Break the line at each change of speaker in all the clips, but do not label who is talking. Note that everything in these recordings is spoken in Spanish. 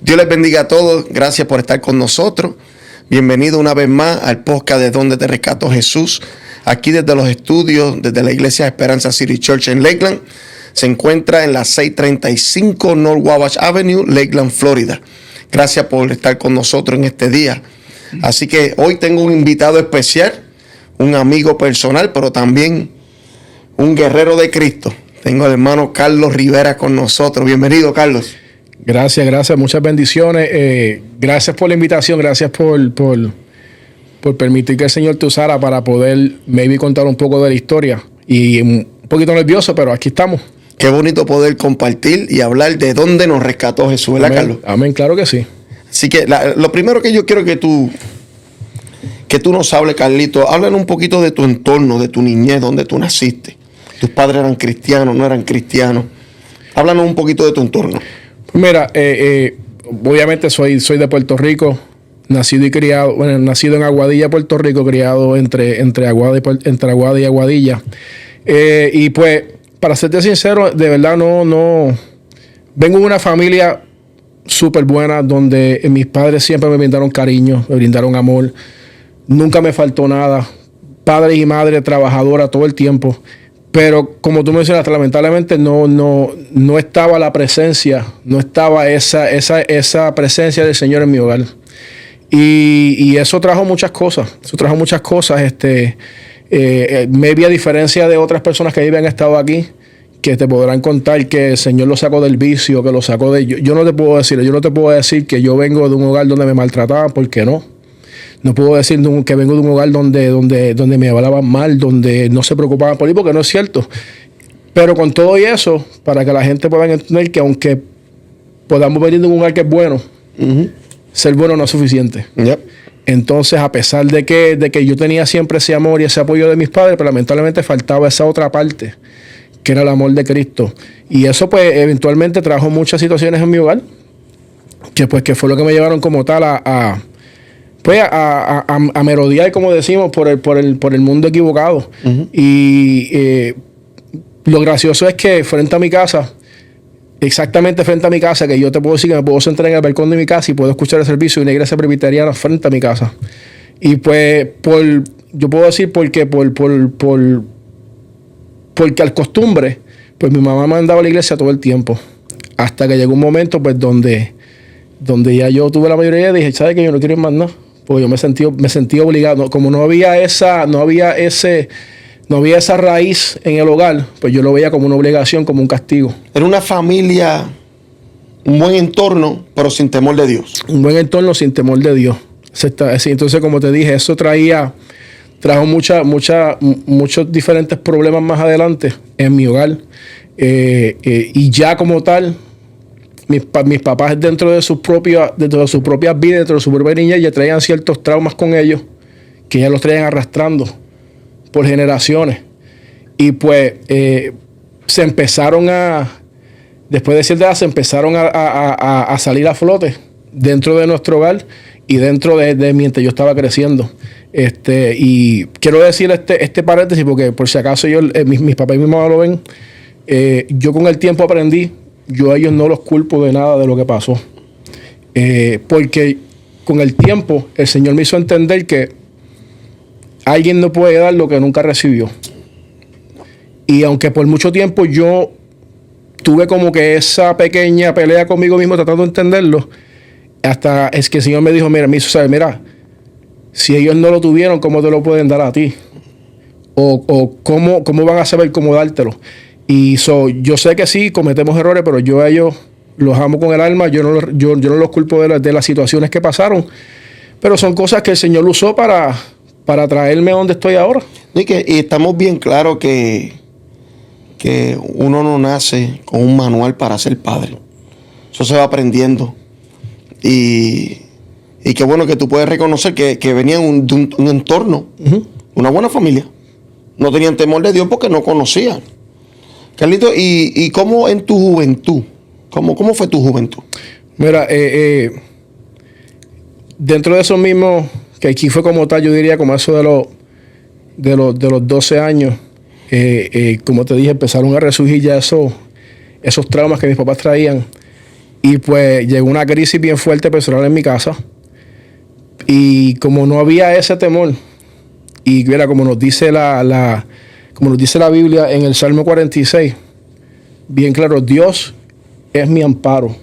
Dios les bendiga a todos. Gracias por estar con nosotros. Bienvenido una vez más al podcast de Donde Te Rescató Jesús. Aquí desde los estudios, desde la Iglesia Esperanza City Church en Lakeland. Se encuentra en la 635 North Wabash Avenue, Lakeland, Florida. Gracias por estar con nosotros en este día. Así que hoy tengo un invitado especial, un amigo personal, pero también un guerrero de Cristo. Tengo al hermano Carlos Rivera con nosotros. Bienvenido, Carlos.
Gracias. Muchas bendiciones. Gracias por la invitación. Gracias por permitir que el Señor te usara para poder maybe contar un poco de la historia. Y un poquito nervioso, pero aquí estamos.
Qué bonito poder compartir y hablar de dónde nos rescató Jesús, ¿verdad, Carlos?
Amén, claro que sí.
Así que lo primero que yo quiero que tú nos hables, Carlito, háblanos un poquito de tu entorno, de tu niñez, dónde tú naciste. ¿Tus padres eran cristianos, no eran cristianos? Háblanos un poquito de tu entorno.
Mira, obviamente soy de Puerto Rico, nacido en Aguadilla, Puerto Rico, criado entre Aguada y Aguadilla. Y pues, para serte sincero, de verdad no vengo de una familia súper buena donde mis padres siempre me brindaron cariño, me brindaron amor. Nunca me faltó nada. Padre y madre trabajadora todo el tiempo. Pero como tú mencionaste, lamentablemente no estaba la presencia, no estaba esa presencia del Señor en mi hogar. Y eso trajo muchas cosas. Maybe a diferencia de otras personas que habían estado aquí, que te podrán contar que el Señor lo sacó del vicio, que lo sacó de... Yo no te puedo decir que yo vengo de un hogar donde me maltrataban, porque no. No puedo decir que vengo de un hogar donde me hablaban mal, donde no se preocupaban por mí, porque no es cierto. Pero con todo y eso, para que la gente pueda entender que aunque podamos venir de un hogar que es bueno, ser bueno no es suficiente.
Yep.
Entonces, a pesar de que yo tenía siempre ese amor y ese apoyo de mis padres, pero lamentablemente faltaba esa otra parte, que era el amor de Cristo. Y eso, pues, eventualmente trajo muchas situaciones en mi hogar, que fue lo que me llevaron como tal a merodear, como decimos, por el mundo equivocado. Y lo gracioso es que exactamente frente a mi casa, que yo te puedo decir que me puedo sentar en el balcón de mi casa y puedo escuchar el servicio de una iglesia presbiteriana frente a mi casa. Y pues, yo puedo decir porque al costumbre, pues mi mamá me mandaba a la iglesia todo el tiempo. Hasta que llegó un momento, pues, donde ya yo tuve la mayoría y dije, ¿sabes qué? Yo no quiero ir más nada. Porque yo me sentí obligado. Como no había esa raíz en el hogar, pues yo lo veía como una obligación, como un castigo.
Era una familia, un buen entorno, pero sin temor de Dios.
Un buen entorno sin temor de Dios. Entonces, como te dije, eso trajo muchos diferentes problemas más adelante en mi hogar. Y ya como tal, mis papás dentro de sus propias vidas, dentro de su propia niñez, ya traían ciertos traumas con ellos que ya los traían arrastrando por generaciones. Y pues después de cierta edad, se empezaron a salir a flote dentro de nuestro hogar y dentro de mientras yo estaba creciendo. Y quiero decir este paréntesis porque por si acaso mis papás y mi mamá lo ven, yo con el tiempo aprendí. Yo a ellos no los culpo de nada de lo que pasó. Porque con el tiempo el Señor me hizo entender que alguien no puede dar lo que nunca recibió. Y aunque por mucho tiempo yo tuve como que esa pequeña pelea conmigo mismo tratando de entenderlo, hasta es que el Señor me dijo, mira, si ellos no lo tuvieron, ¿cómo te lo pueden dar a ti? O ¿cómo van a saber cómo dártelo? Y yo sé que sí, cometemos errores, pero yo a ellos los amo con el alma. Yo no los culpo de las situaciones que pasaron. Pero son cosas que el Señor usó para traerme a donde estoy ahora.
Y estamos bien claros que uno no nace con un manual para ser padre. Eso se va aprendiendo. Y qué bueno que tú puedes reconocer que venían de un entorno, una buena familia. No tenían temor de Dios porque no conocían. Carlito, ¿y cómo en tu juventud? ¿Cómo fue tu juventud?
Mira, dentro de esos mismos, que aquí fue como tal, yo diría como eso de los 12 años, como te dije, empezaron a resurgir ya esos traumas que mis papás traían. Y pues llegó una crisis bien fuerte personal en mi casa. Y como no había ese temor, y mira, como nos dice como nos dice la Biblia en el Salmo 46, bien claro, Dios es mi amparo.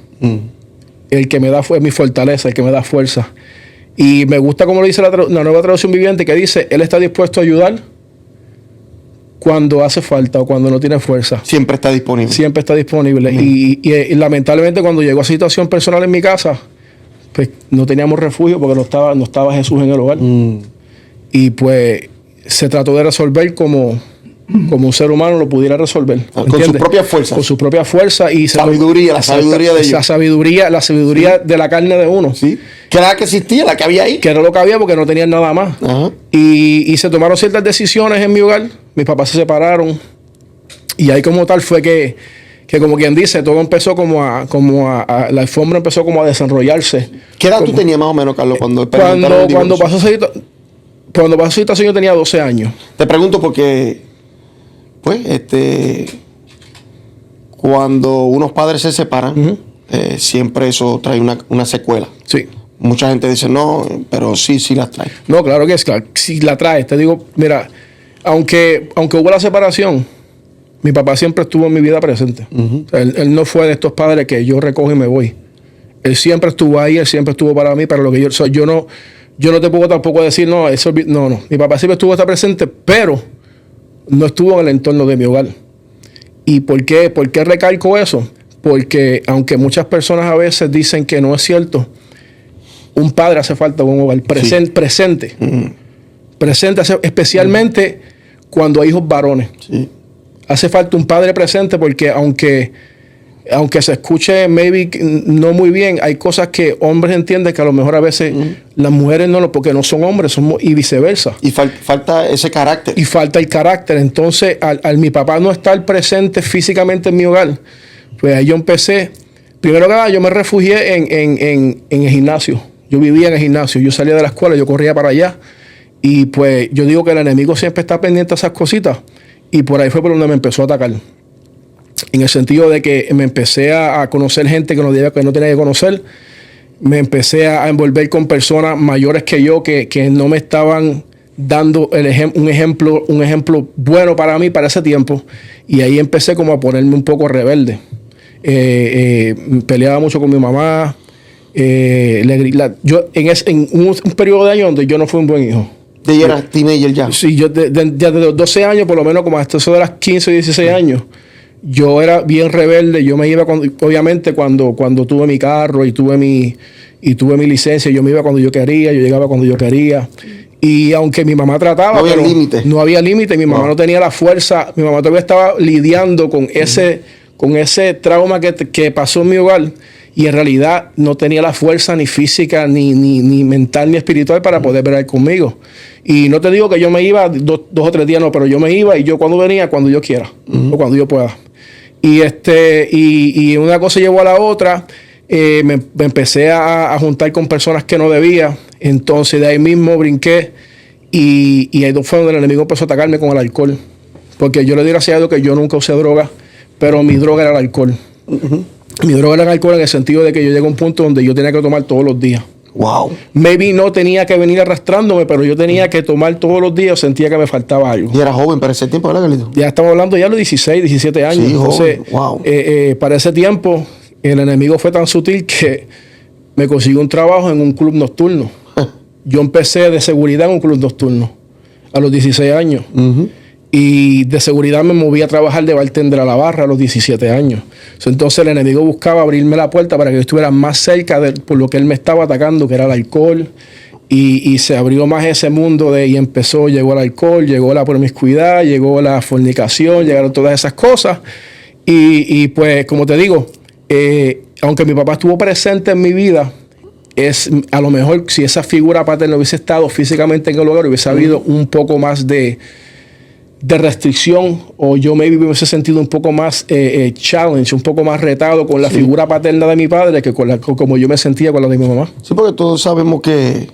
El que me da es mi fortaleza, el que me da fuerza. Y me gusta como lo dice la Nueva Traducción Viviente, que dice, Él está dispuesto a ayudar cuando hace falta o cuando no tiene fuerza.
Siempre está disponible.
Siempre está disponible. Y lamentablemente cuando llegó a situación personal en mi casa, pues no teníamos refugio porque no estaba Jesús en el hogar. Y pues se trató de resolver como un ser humano lo pudiera resolver.
¿Entiendes? Con su propia fuerza.
Con su propia fuerza y
sabiduría, la sabiduría de ellos.
La sabiduría de la carne de uno.
Sí. Que era la que existía, la que había ahí.
Que era lo que había porque no tenían nada más.
Ajá.
Y se tomaron ciertas decisiones en mi hogar. Mis papás se separaron. Y ahí como tal fue que como quien dice, todo empezó la alfombra empezó como a desenrollarse.
¿Qué edad tú tenías más o menos, Carlos, cuando
pasó esa situación yo tenía 12 años.
Te pregunto porque, pues, cuando unos padres se separan, siempre eso trae una secuela.
Sí.
Mucha gente dice, no, pero sí las trae.
No, claro que es, claro, sí la trae. Te digo, mira, aunque hubo la separación, mi papá siempre estuvo en mi vida presente. O sea, él no fue de estos padres que yo recojo y me voy. Él siempre estuvo ahí, él siempre estuvo para mí, para lo que yo no te puedo tampoco decir, no. Mi papá siempre estuvo presente, pero no estuvo en el entorno de mi hogar. ¿Y por qué recalco eso? Porque aunque muchas personas a veces dicen que no es cierto, un padre hace falta en un hogar presente. Presente, especialmente cuando hay hijos varones. Sí. Hace falta un padre presente porque aunque se escuche maybe no muy bien, hay cosas que hombres entienden que a lo mejor a veces las mujeres no, porque no son hombres, y viceversa.
Y falta ese carácter.
Y falta el carácter. Entonces, al mi papá no estar presente físicamente en mi hogar, pues ahí yo empecé, primero que nada, yo me refugié en el gimnasio. Yo vivía en el gimnasio, yo salía de la escuela, yo corría para allá. Y pues yo digo que el enemigo siempre está pendiente de esas cositas. Y por ahí fue por donde me empezó a atacar. En el sentido de que me empecé a conocer gente que no tenía que conocer. Me empecé a envolver con personas mayores que yo que no me estaban dando un ejemplo bueno para mí para ese tiempo. Y ahí empecé como a ponerme un poco rebelde. Peleaba mucho con mi mamá. Yo en un periodo de años donde yo no fui un buen hijo.
¿De ella eras teenager ya?
Sí, yo desde los 12 años, por lo menos como hasta eso de las 15 o 16 años, yo era bien rebelde. Yo me iba, obviamente, cuando tuve mi carro y tuve mi licencia, yo me iba cuando yo quería, yo llegaba cuando yo quería. Y aunque mi mamá trataba...
No había límite.
No había límite. Mi mamá no tenía la fuerza. Mi mamá todavía estaba lidiando con ese trauma que pasó en mi hogar. Y en realidad no tenía la fuerza ni física, ni mental, ni espiritual para poder pelear conmigo. Y no te digo que yo me iba 2 o 3 días, no, pero yo me iba y yo cuando venía, cuando yo quiera o cuando yo pueda. Y una cosa llevó a la otra. Me empecé a juntar con personas que no debía. Entonces de ahí mismo brinqué y ahí fue donde el enemigo empezó a atacarme con el alcohol. Porque yo le di gracias a Dios que yo nunca usé droga, pero mi droga era el alcohol. Mi droga era el alcohol en el sentido de que yo llegué a un punto donde yo tenía que tomar todos los días.
Wow.
Maybe no tenía que venir arrastrándome, pero yo tenía que tomar todos los días, sentía que me faltaba algo.
Y era joven para ese tiempo, ¿verdad, Carlito?
Ya estamos hablando ya de los 16, 17 años.
Sí,
entonces,
wow.
Para ese tiempo, el enemigo fue tan sutil que me consiguió un trabajo en un club nocturno. Yo empecé de seguridad en un club nocturno a los 16 años. Y de seguridad me moví a trabajar de bartender a la barra a los 17 años. Entonces el enemigo buscaba abrirme la puerta para que yo estuviera más cerca por lo que él me estaba atacando, que era el alcohol. Y se abrió más ese mundo y llegó el alcohol, llegó la promiscuidad, llegó la fornicación, llegaron todas esas cosas. Y pues, como te digo, aunque mi papá estuvo presente en mi vida, a lo mejor si esa figura paterna hubiese estado físicamente en el hogar, hubiese habido un poco más de restricción, o yo me hubiese sentido un poco más challenge, un poco más retado con la figura paterna de mi padre que como yo me sentía con la de mi mamá.
Sí, porque todos sabemos que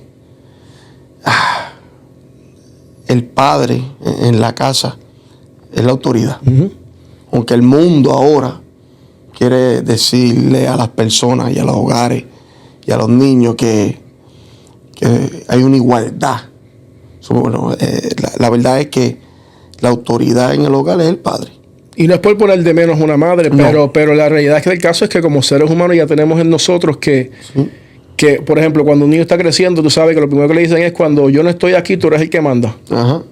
el padre en la casa es la autoridad. Aunque el mundo ahora quiere decirle a las personas y a los hogares y a los niños que hay una igualdad? Bueno, la verdad es que la autoridad en el hogar es el padre.
Y no es por poner de menos una madre, no. pero la realidad es que el caso es que como seres humanos ya tenemos en nosotros que, por ejemplo, cuando un niño está creciendo, tú sabes que lo primero que le dicen es: cuando yo no estoy aquí, tú eres el que manda.
Ajá.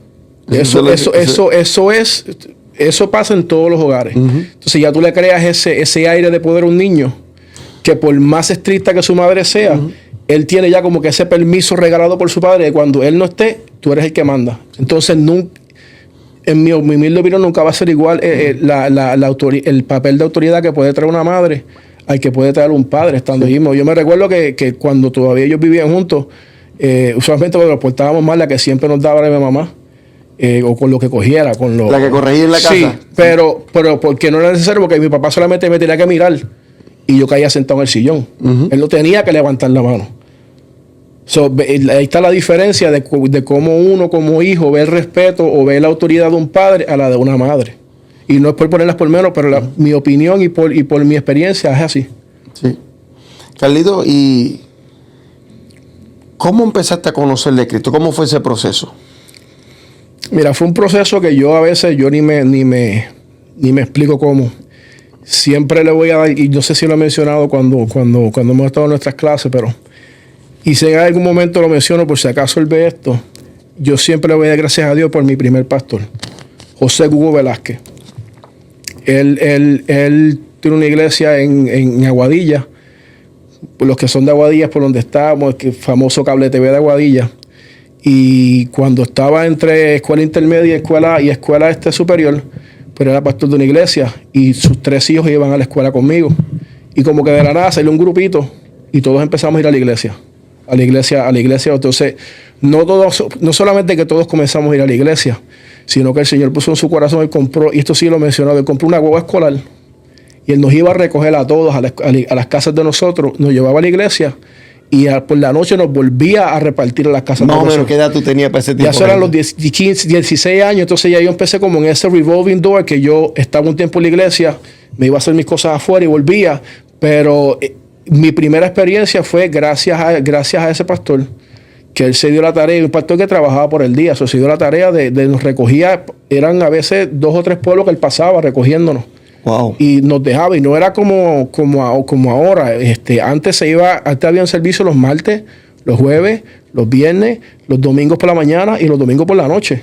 Eso pasa en todos los hogares. Entonces ya tú le creas ese aire de poder a un niño, que por más estricta que su madre sea, él tiene ya como que ese permiso regalado por su padre de cuando él no esté, tú eres el que manda. Entonces, en mi humilde opinión, nunca va a ser igual el papel de autoridad que puede traer una madre al que puede traer un padre estando allí. Yo me recuerdo que cuando todavía ellos vivían juntos, usualmente cuando nos portábamos mal, la que siempre nos daba era mi mamá. O con lo que cogiera,
la que corregía en la casa.
Sí, pero porque no era necesario, porque mi papá solamente me tenía que mirar y yo caía sentado en el sillón. Él no tenía que levantar la mano. Ahí está la diferencia de cómo uno como hijo ve el respeto o ve la autoridad de un padre a la de una madre. Y no es por ponerlas por menos, pero mi opinión y por mi experiencia es así.
Sí. Carlito, ¿y cómo empezaste a conocer de Cristo? ¿Cómo fue ese proceso?
Mira, fue un proceso que yo a veces ni me explico cómo. Siempre le voy a dar, y no sé si lo he mencionado cuando hemos estado en nuestras clases, pero y si en algún momento lo menciono por si acaso él ve esto, yo siempre le voy a dar gracias a Dios por mi primer pastor, José Hugo Velázquez. Él tiene una iglesia en Aguadilla, por los que son de Aguadilla, por donde estábamos, el famoso cable TV de Aguadilla. Y cuando estaba entre escuela intermedia y escuela superior, pero era pastor de una iglesia y sus 3 hijos iban a la escuela conmigo. Y como que de la nada salió un grupito y todos empezamos a ir a la iglesia. Entonces, no solamente que todos comenzamos a ir a la iglesia, sino que el Señor puso en su corazón, él compró, y esto sí lo he mencionado, él compró una guagua escolar y él nos iba a recoger a todos a las casas de nosotros, nos llevaba a la iglesia. Y por la noche nos volvía a repartir a las casas.
Más o menos, ¿qué edad tú tenías para ese tiempo?
Ya eran los 15, 16 años. Entonces ya yo empecé como en ese revolving door, que yo estaba un tiempo en la iglesia, me iba a hacer mis cosas afuera y volvía. Pero mi primera experiencia fue gracias a ese pastor, que él se dio la tarea, un pastor que trabajaba por el día, se dio la tarea de nos recogía, eran a veces 2 o 3 pueblos que él pasaba recogiéndonos.
Wow.
Y nos dejaba, y no era como ahora. Antes había un servicio los martes, los jueves, los viernes, los domingos por la mañana y los domingos por la noche.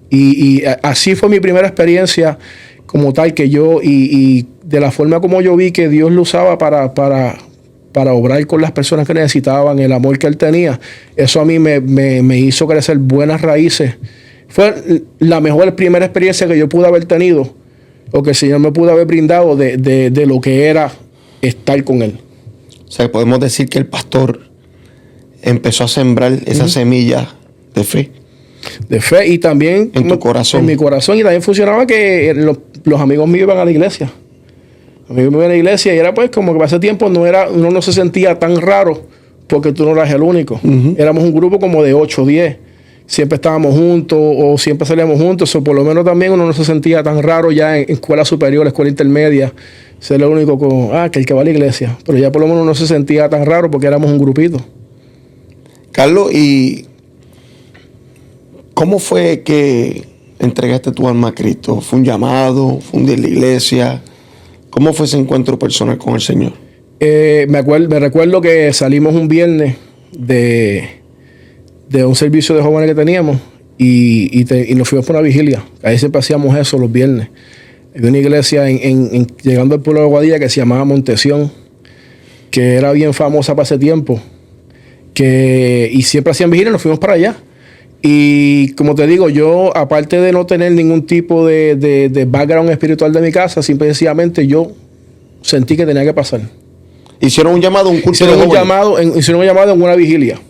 Y así fue mi primera experiencia como tal, que yo, y de la forma como yo vi que Dios lo usaba para obrar con las personas que necesitaban, el amor que él tenía, eso a mí me hizo crecer buenas raíces. Fue la mejor primera experiencia que yo pude haber tenido, o que el Señor me pudo haber brindado de lo que era estar con Él.
O sea, podemos decir que el pastor empezó a sembrar esa semilla de fe.
De fe, y también
en tu corazón.
En mi corazón. Y también funcionaba que los amigos míos iban a la iglesia. Los amigos míos iban a la iglesia, y era pues como que para ese tiempo uno no se sentía tan raro porque tú no eras el único. Éramos un grupo como de 8 o 10. Siempre estábamos juntos o siempre salíamos juntos, o por lo menos también uno no se sentía tan raro ya en escuela superior, escuela intermedia, ser el único que el que va a la iglesia. Pero ya por lo menos no se sentía tan raro porque éramos un grupito.
Carlos, ¿y cómo fue que entregaste tu alma a Cristo? ¿Fue un llamado? ¿Fue un día en la iglesia? ¿Cómo fue ese encuentro personal con el Señor?
Me recuerdo que salimos un viernes de un servicio de jóvenes que teníamos y nos fuimos por una vigilia. Ahí siempre hacíamos eso los viernes. Había una iglesia llegando al pueblo de Aguadilla que se llamaba Montesión, que era bien famosa para ese tiempo, y siempre hacían vigilia y nos fuimos para allá. Y como te digo, yo, aparte de no tener ningún tipo de background espiritual de mi casa, simple y sencillamente yo sentí que tenía que pasar.
¿Hicieron un llamado, un curso
Hicieron un llamado en una vigilia.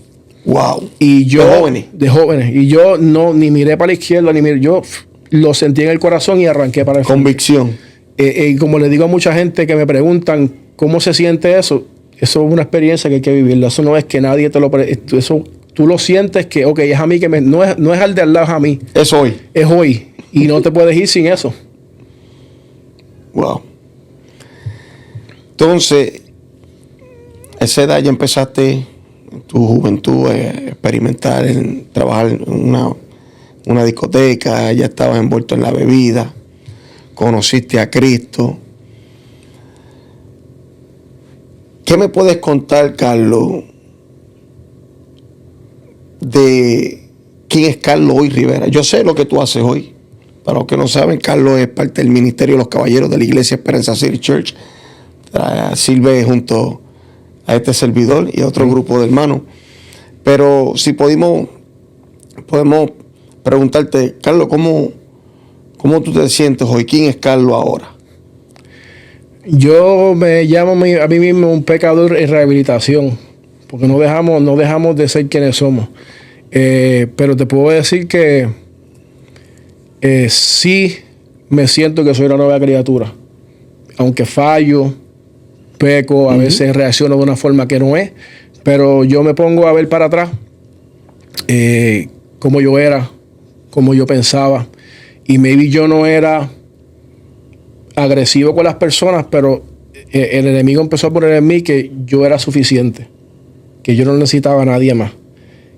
Wow.
Y yo,
de jóvenes.
Y yo ni miré para la izquierda, yo lo sentí en el corazón y arranqué para el frente.
Convicción.
Y como le digo a mucha gente que me preguntan cómo se siente eso es una experiencia que hay que vivirla. Eso no es que nadie te lo... Eso tú lo sientes que, ok, es a mí que no es al de al lado, es a mí.
Es hoy.
Es hoy. Y no te puedes ir sin eso.
Wow. Entonces, a esa edad ya empezaste en tu juventud a experimentar, en trabajar en una discoteca, ya estabas envuelto en la bebida, conociste a Cristo. ¿Qué me puedes contar, Carlos, de quién es Carlos hoy Rivera? Yo sé lo que tú haces hoy. Para los que no saben, Carlos es parte del Ministerio de los Caballeros de la Iglesia Esperanza City Church. Sirve junto a este servidor y a otro grupo de hermanos. Pero si podemos preguntarte, Carlos, ¿cómo tú te sientes hoy? ¿Quién es Carlos ahora?
Yo me llamo a mí mismo un pecador en rehabilitación, porque no dejamos de ser quienes somos. Pero te puedo decir que sí me siento que soy una nueva criatura. Aunque fallo, peco, a veces reacciono de una forma que no es, pero yo me pongo a ver para atrás cómo yo era, cómo yo pensaba, y maybe yo no era agresivo con las personas, pero el enemigo empezó a poner en mí que yo era suficiente, que yo no necesitaba a nadie más,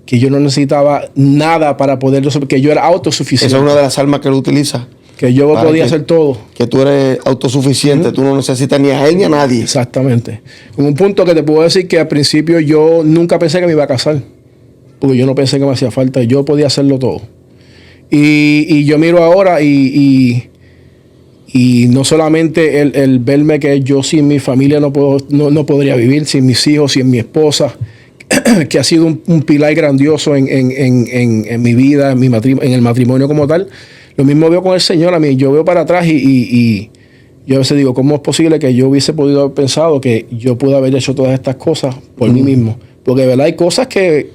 que yo no necesitaba nada para poder, que yo era autosuficiente.
Esa es una de las armas que él utiliza.
Que yo podía hacer todo.
Que tú eres autosuficiente, tú no necesitas ni a él ni a nadie.
Exactamente. En un punto que te puedo decir que al principio yo nunca pensé que me iba a casar, porque yo no pensé que me hacía falta, yo podía hacerlo todo. Y yo miro ahora y no solamente el verme que yo sin mi familia no podría vivir, sin mis hijos, sin mi esposa, que ha sido un pilar grandioso en mi vida, en el matrimonio como tal. Lo mismo veo con el Señor. A mí, yo veo para atrás y yo a veces digo, ¿cómo es posible que yo hubiese podido haber pensado que yo pude haber hecho todas estas cosas por mí mismo? Porque de verdad hay cosas que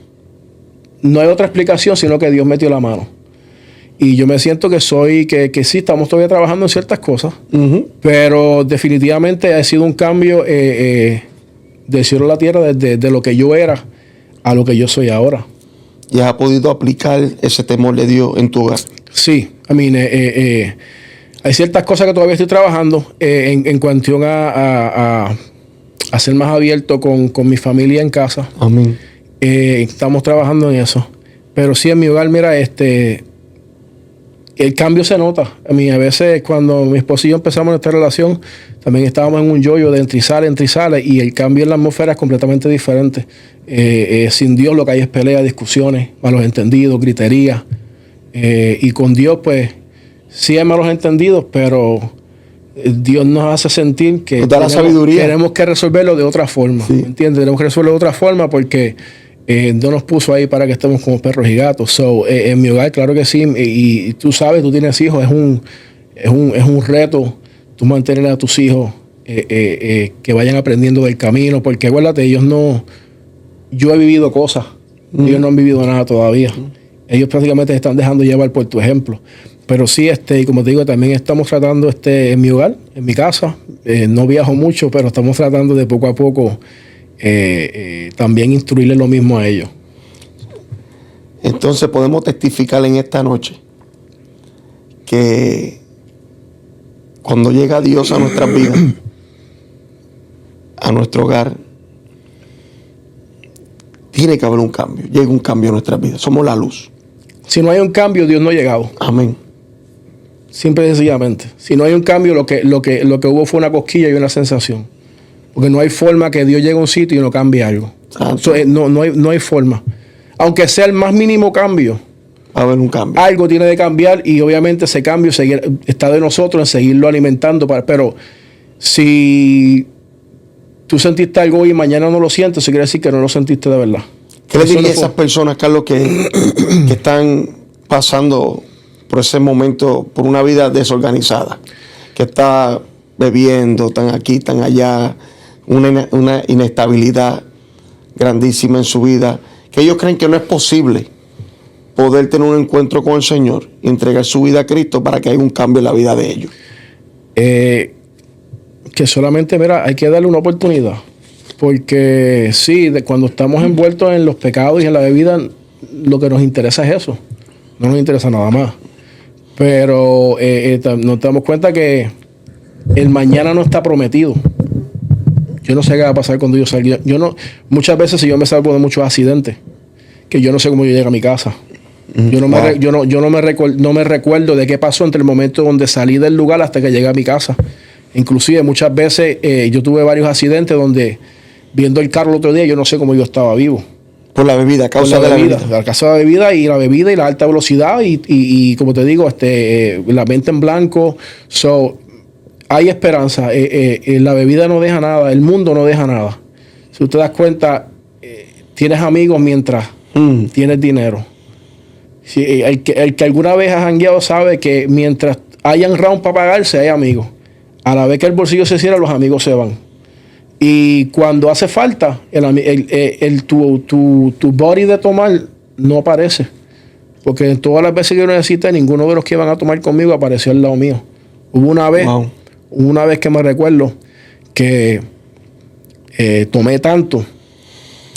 no hay otra explicación, sino que Dios metió la mano. Y yo me siento que sí, estamos todavía trabajando en ciertas cosas, pero definitivamente ha sido un cambio del cielo a la tierra, de lo que yo era a lo que yo soy ahora.
¿Y has podido aplicar ese temor de Dios en tu hogar?
Sí, hay ciertas cosas que todavía estoy trabajando en cuestión a ser más abierto con mi familia en casa.
Amén.
Estamos trabajando en eso. Pero sí, en mi hogar, mira, el cambio se nota. A veces cuando mi esposo y yo empezamos nuestra relación, también estábamos en un yoyo de entre y sale, y el cambio en la atmósfera es completamente diferente. Sin Dios lo que hay es pelea, discusiones, malos entendidos, gritería. Y con Dios, pues, sí hay malos entendidos, pero Dios nos hace sentir que tenemos que resolverlo de otra forma. Sí. ¿Me entiendes? Tenemos que resolverlo de otra forma porque no nos puso ahí para que estemos como perros y gatos. En mi hogar, claro que sí. Y tú sabes, tú tienes hijos, es un reto tú mantener a tus hijos que vayan aprendiendo del camino, porque acuérdate, yo he vivido cosas, ellos no han vivido nada todavía. Ellos prácticamente se están dejando llevar por tu ejemplo. Pero sí, y como te digo, también estamos tratando en mi hogar, en mi casa. No viajo mucho, pero estamos tratando de poco a poco también instruirles lo mismo a ellos.
Entonces podemos testificar en esta noche que cuando llega Dios a nuestras vidas, a nuestro hogar, tiene que haber un cambio. Llega un cambio a nuestras vidas. Somos la luz.
Si no hay un cambio, Dios no ha llegado.
Amén.
Simple y sencillamente. Si no hay un cambio, lo que hubo fue una cosquilla y una sensación. Porque no hay forma que Dios llegue a un sitio y no cambie algo. No hay forma. Aunque sea el más mínimo cambio,
va a haber un cambio.
Algo tiene que cambiar y obviamente ese cambio está de nosotros en seguirlo alimentando. Pero si tú sentiste algo hoy y mañana no lo sientes, eso quiere decir que no lo sentiste de verdad.
¿Qué le diría a esas personas, Carlos, que están pasando por ese momento, por una vida desorganizada, que está bebiendo, están aquí, están allá, una inestabilidad grandísima en su vida, que ellos creen que no es posible poder tener un encuentro con el Señor y entregar su vida a Cristo para que haya un cambio en la vida de ellos?
Que solamente, mira, hay que darle una oportunidad. Porque sí, cuando estamos envueltos en los pecados y en la bebida, lo que nos interesa es eso. No nos interesa nada más. Pero nos damos cuenta que el mañana no está prometido. Yo no sé qué va a pasar cuando yo salga. Muchas veces yo me salvo de muchos accidentes, que yo no sé cómo yo llego a mi casa. Yo no me recuerdo de qué pasó entre el momento donde salí del lugar hasta que llegué a mi casa. Inclusive muchas veces yo tuve varios accidentes donde viendo el carro el otro día yo no sé cómo yo estaba vivo.
Por la bebida, a causa de la bebida.
A causa de la bebida y la alta velocidad y como te digo, la mente en blanco. Hay esperanza. La bebida no deja nada, el mundo no deja nada. Si tú te das cuenta, tienes amigos mientras tienes dinero. Si, el que alguna vez ha jangueado sabe que mientras hayan round para pagarse, hay amigos. A la vez que el bolsillo se cierra, los amigos se van. Y cuando hace falta, tu body de tomar no aparece. Porque en todas las veces que yo necesité, ninguno de los que iban a tomar conmigo apareció al lado mío. Hubo una vez que me recuerdo que tomé tanto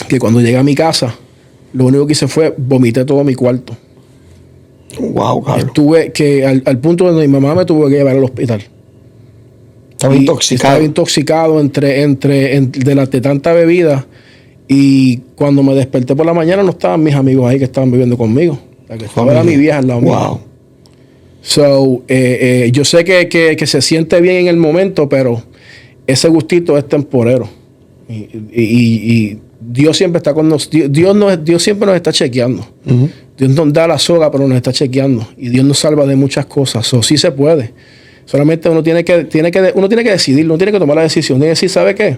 que cuando llegué a mi casa, lo único que hice fue vomité todo mi cuarto.
Wow, Carlos.
Estuve que al punto donde mi mamá me tuvo que llevar al hospital.
Estaba intoxicado.
Estaba intoxicado de tanta bebida. Y cuando me desperté por la mañana no estaban mis amigos ahí que estaban viviendo conmigo. La que estaba era mi vieja al lado mío.
Wow.
Yo sé que se siente bien en el momento, pero ese gustito es temporero. Y Dios siempre está con nosotros. Dios siempre nos está chequeando. Dios nos da la soga, pero nos está chequeando. Y Dios nos salva de muchas cosas. Sí se puede. Solamente uno tiene que decidir, uno tiene que tomar la decisión. Tiene que decir, ¿sabe qué?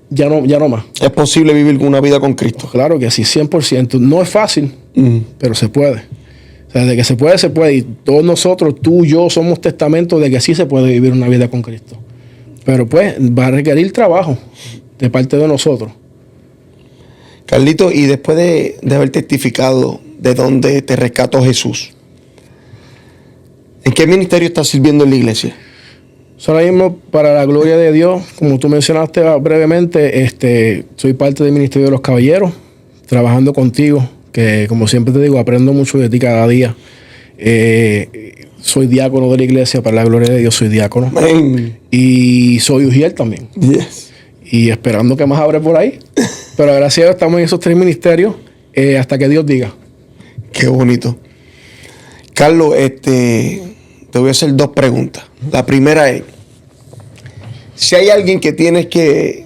Ya no más.
¿Es posible vivir una vida con Cristo?
Claro que sí, 100%. No es fácil, pero se puede. O sea, de que se puede, se puede. Y todos nosotros, tú, yo, somos testamentos de que sí se puede vivir una vida con Cristo. Pero pues va a requerir trabajo de parte de nosotros.
Carlito, y después de haber testificado de dónde te rescató Jesús, ¿en qué ministerio estás sirviendo en la iglesia?
Ahora mismo, para la gloria de Dios, como tú mencionaste brevemente, soy parte del Ministerio de los Caballeros, trabajando contigo, que como siempre te digo, aprendo mucho de ti cada día. Soy diácono de la iglesia, para la gloria de Dios soy diácono.
Amén.
Y soy ujier también.
Yes.
Y esperando que más abre por ahí. Pero gracias a Dios estamos en esos 3 ministerios hasta que Dios diga.
Qué bonito. Carlos, te voy a hacer 2 preguntas. La primera es, si hay alguien que tienes que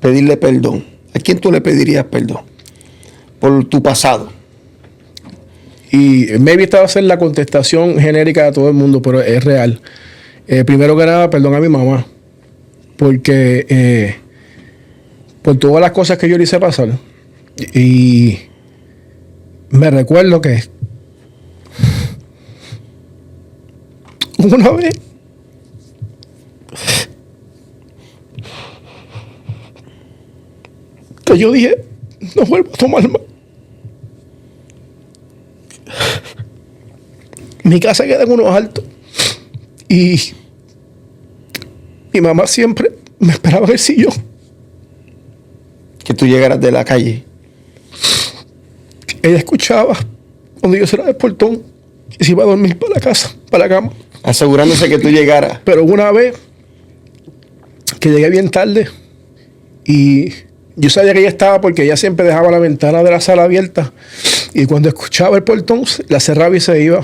pedirle perdón, ¿a quién tú le pedirías perdón? Por tu pasado.
Y maybe esta va a ser la contestación genérica de todo el mundo, pero es real. Primero que nada, perdón a mi mamá. Porque por todas las cosas que yo le hice pasar. Y me recuerdo que una vez que yo dije, no vuelvo a tomar más. Mi casa queda en unos altos y mi mamá siempre me esperaba en el sillón.
Que tú llegaras de la calle.
Ella escuchaba cuando yo cerraba el portón y se iba a dormir para la casa, para la cama.
Asegurándose que tú llegaras.
Pero una vez que llegué bien tarde y yo sabía que ella estaba porque ella siempre dejaba la ventana de la sala abierta y cuando escuchaba el portón la cerraba y se iba.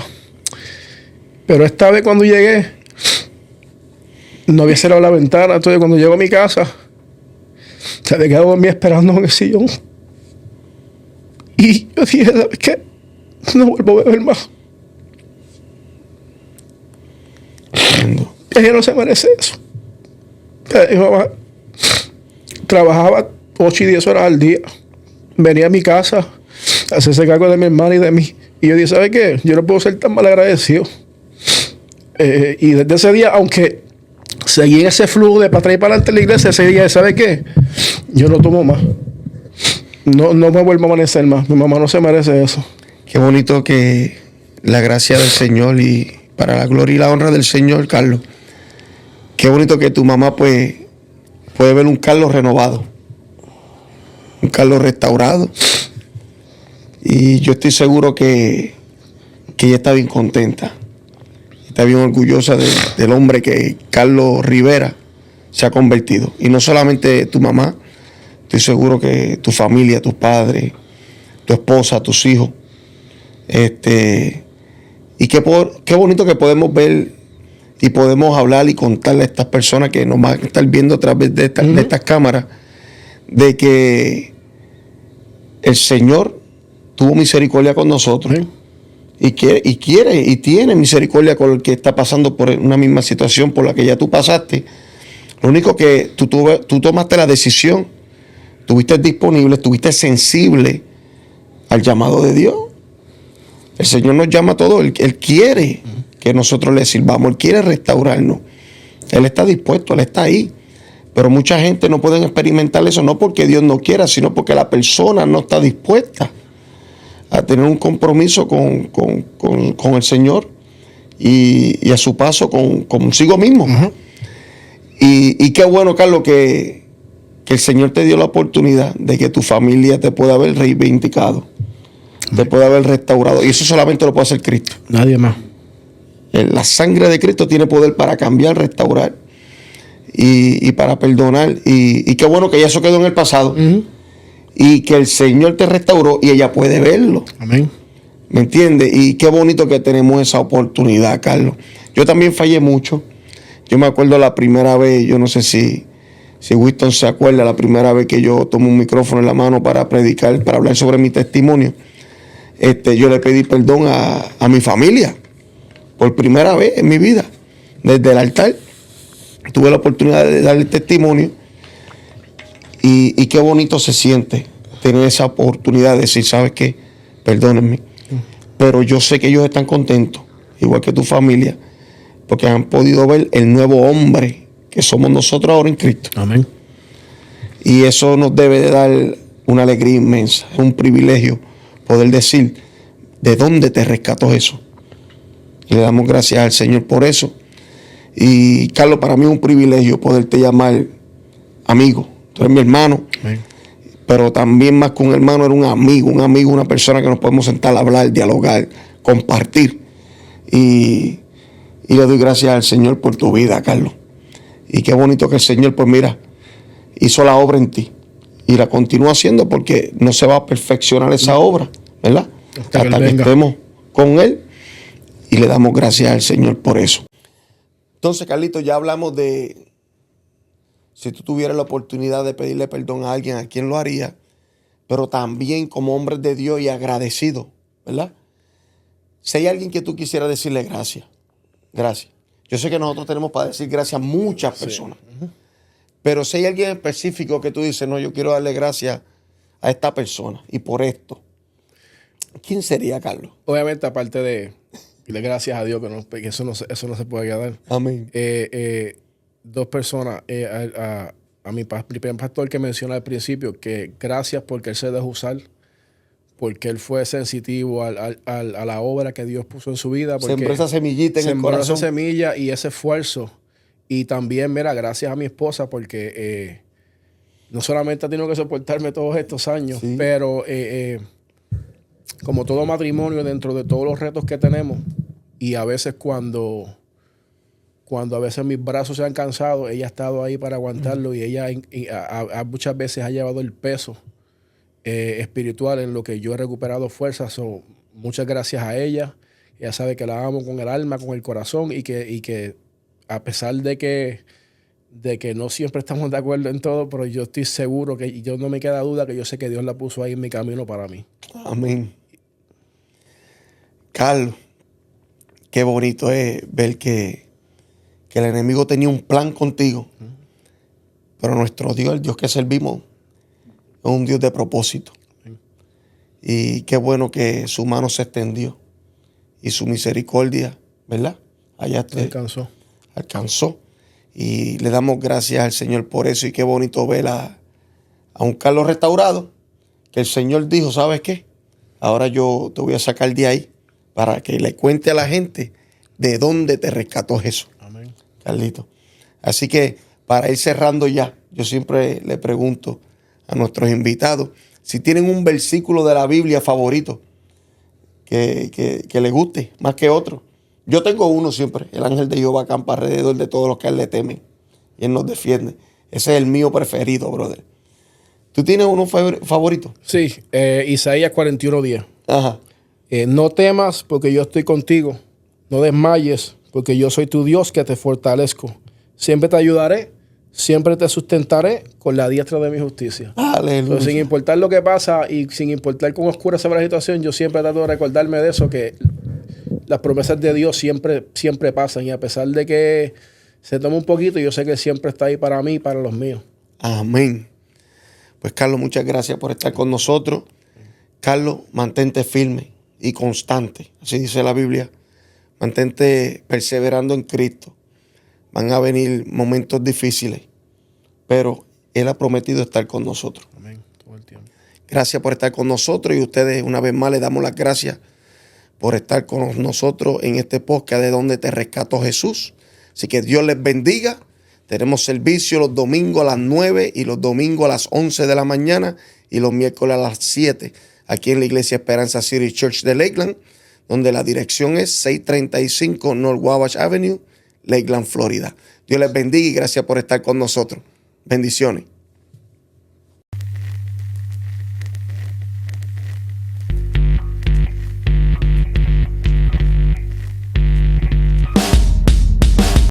Pero esta vez cuando llegué no había cerrado la ventana. Entonces cuando llego a mi casa se había quedado dormida esperando en el sillón. Y yo dije, ¿sabes qué? No vuelvo a beber más. Ella no se merece eso. Mi mamá trabajaba 8 y 10 horas al día. Venía a mi casa a hacerse cargo de mi hermana y de mí. Y yo dije, ¿sabes qué? Yo no puedo ser tan mal agradecido. Y desde ese día, aunque seguí en ese flujo de para atrás y para adelante en la iglesia, ese día, ¿sabes qué? Yo no tomo más. No me vuelvo a amanecer más. Mi mamá no se merece eso.
Qué bonito que la gracia del Señor y para la gloria y la honra del Señor, Carlos. Qué bonito que tu mamá pues puede ver un Carlos renovado. Un Carlos restaurado. Y yo estoy seguro que ella está bien contenta. Está bien orgullosa del hombre que Carlos Rivera se ha convertido. Y no solamente tu mamá, estoy seguro que tu familia, tus padres, tu esposa, tus hijos. Y qué bonito que podemos ver y podemos hablar y contarle a estas personas que nos van a estar viendo a través de estas cámaras, de que el Señor tuvo misericordia con nosotros.
Sí.
Y quiere y tiene misericordia con el que está pasando por una misma situación por la que ya tú pasaste. Lo único que tú tomaste la decisión, estuviste disponible, estuviste sensible al llamado de Dios. El Señor nos llama a todos. Él quiere que nosotros le sirvamos. Él quiere restaurarnos. Él está dispuesto, Él está ahí. Pero mucha gente no puede experimentar eso, no porque Dios no quiera, sino porque la persona no está dispuesta a tener un compromiso con el Señor y a su paso consigo mismo. Y qué bueno, Carlos, que el Señor te dio la oportunidad de que tu familia te pueda haber reivindicado, te pueda haber restaurado. Y eso solamente lo puede hacer Cristo.
Nadie más.
La sangre de Cristo tiene poder para cambiar, restaurar y para perdonar. Y qué bueno que ya eso quedó en el pasado. Y que el Señor te restauró y ella puede verlo.
Amén.
¿Me entiendes? Y qué bonito que tenemos esa oportunidad, Carlos. Yo también fallé mucho. Yo me acuerdo la primera vez, yo no sé si Winston se acuerda, la primera vez que yo tomé un micrófono en la mano para predicar, para hablar sobre mi testimonio. Yo le pedí perdón a mi familia. Por primera vez en mi vida. Desde el altar. Tuve la oportunidad de darle testimonio. Y qué bonito se siente tener esa oportunidad de decir, ¿sabes qué? Perdónenme. Pero yo sé que ellos están contentos, igual que tu familia, porque han podido ver el nuevo hombre que somos nosotros ahora en Cristo.
Amén.
Y eso nos debe de dar una alegría inmensa. Es un privilegio poder decir de dónde te rescató Jesús. Y le damos gracias al Señor por eso. Y Carlos, para mí es un privilegio poderte llamar amigo. Tú eres mi hermano.
Amén.
Pero también más que un hermano, era un amigo, una persona que nos podemos sentar a hablar, dialogar, compartir. Y le doy gracias al Señor por tu vida, Carlos. Y qué bonito que el Señor, pues mira, hizo la obra en ti. Y la continúa haciendo porque no se va a perfeccionar esa obra, ¿verdad? Hasta que estemos con Él. Y le damos gracias al Señor por eso. Entonces, Carlito, ya hablamos de si tú tuvieras la oportunidad de pedirle perdón a alguien, ¿a quién lo haría? Pero también como hombres de Dios y agradecidos, ¿verdad? Si hay alguien que tú quisieras decirle gracias, gracias. Yo sé que nosotros tenemos para decir gracias a muchas personas. Sí. Pero si hay alguien específico que tú dices, no, yo quiero darle gracias a esta persona y por esto, ¿quién sería, Carlos?
Obviamente, aparte de darle gracias a Dios, que eso no se puede quedar.
Amén.
Dos personas, a mi primer pastor que mencioné al principio, que gracias porque él se dejó usar, porque él fue sensitivo a la obra que Dios puso en su vida.
Sembró esa semillita en el corazón.
Sembró esa semilla y ese esfuerzo. Y también, mira, gracias a mi esposa porque no solamente ha tenido que soportarme todos estos años, sí, pero como todo matrimonio, dentro de todos los retos que tenemos, y a veces cuando a veces mis brazos se han cansado, ella ha estado ahí para aguantarlo y ella muchas veces ha llevado el peso espiritual en lo que yo he recuperado fuerzas. Muchas gracias a ella. Ella sabe que la amo con el alma, con el corazón y que a pesar de que no siempre estamos de acuerdo en todo, pero yo estoy seguro que yo no me queda duda que yo sé que Dios la puso ahí en mi camino para mí.
Amén. Carlos, qué bonito es ver que el enemigo tenía un plan contigo. Pero nuestro Dios, el Dios que servimos, es un Dios de propósito. Y qué bueno que su mano se extendió y su misericordia, ¿verdad? Allá te alcanzó. Y le damos gracias al Señor por eso. Y qué bonito ver a un Carlos restaurado, que el Señor dijo, ¿sabes qué? Ahora yo te voy a sacar de ahí para que le cuente a la gente de dónde te rescató Jesús.
Amén.
Carlito. Así que para ir cerrando ya, yo siempre le pregunto a nuestros invitados si tienen un versículo de la Biblia favorito que les guste más que otro. Yo tengo uno siempre: el ángel de Jehová acampa alrededor de todos los que a él le temen y Él nos defiende. Ese es el mío preferido, brother. ¿Tú tienes uno favorito?
Sí, Isaías 41:10.
Ajá.
No temas porque yo estoy contigo. No desmayes porque yo soy tu Dios que te fortalezco. Siempre te ayudaré, siempre te sustentaré con la diestra de mi justicia.
Aleluya.
Entonces, sin importar lo que pasa y sin importar cuán oscura sea la situación, yo siempre trato de recordarme de eso, que las promesas de Dios siempre, siempre pasan. Y a pesar de que se toma un poquito, yo sé que siempre está ahí para mí y para los míos.
Amén. Pues Carlos, muchas gracias por estar con nosotros. Carlos, mantente firme y constante. Así dice la Biblia. Mantente perseverando en Cristo. Van a venir momentos difíciles, pero Él ha prometido estar con nosotros.
Amén. Todo el tiempo.
Gracias por estar con nosotros, y ustedes una vez más les damos las gracias por estar con nosotros en este podcast de Donde Te Rescató Jesús. Así que Dios les bendiga. Tenemos servicio los domingos a las 9 y los domingos a las 11 de la mañana y los miércoles a las 7 aquí en la Iglesia Esperanza City Church de Lakeland, donde la dirección es 635 North Wabash Avenue, Lakeland, Florida. Dios les bendiga y gracias por estar con nosotros. Bendiciones.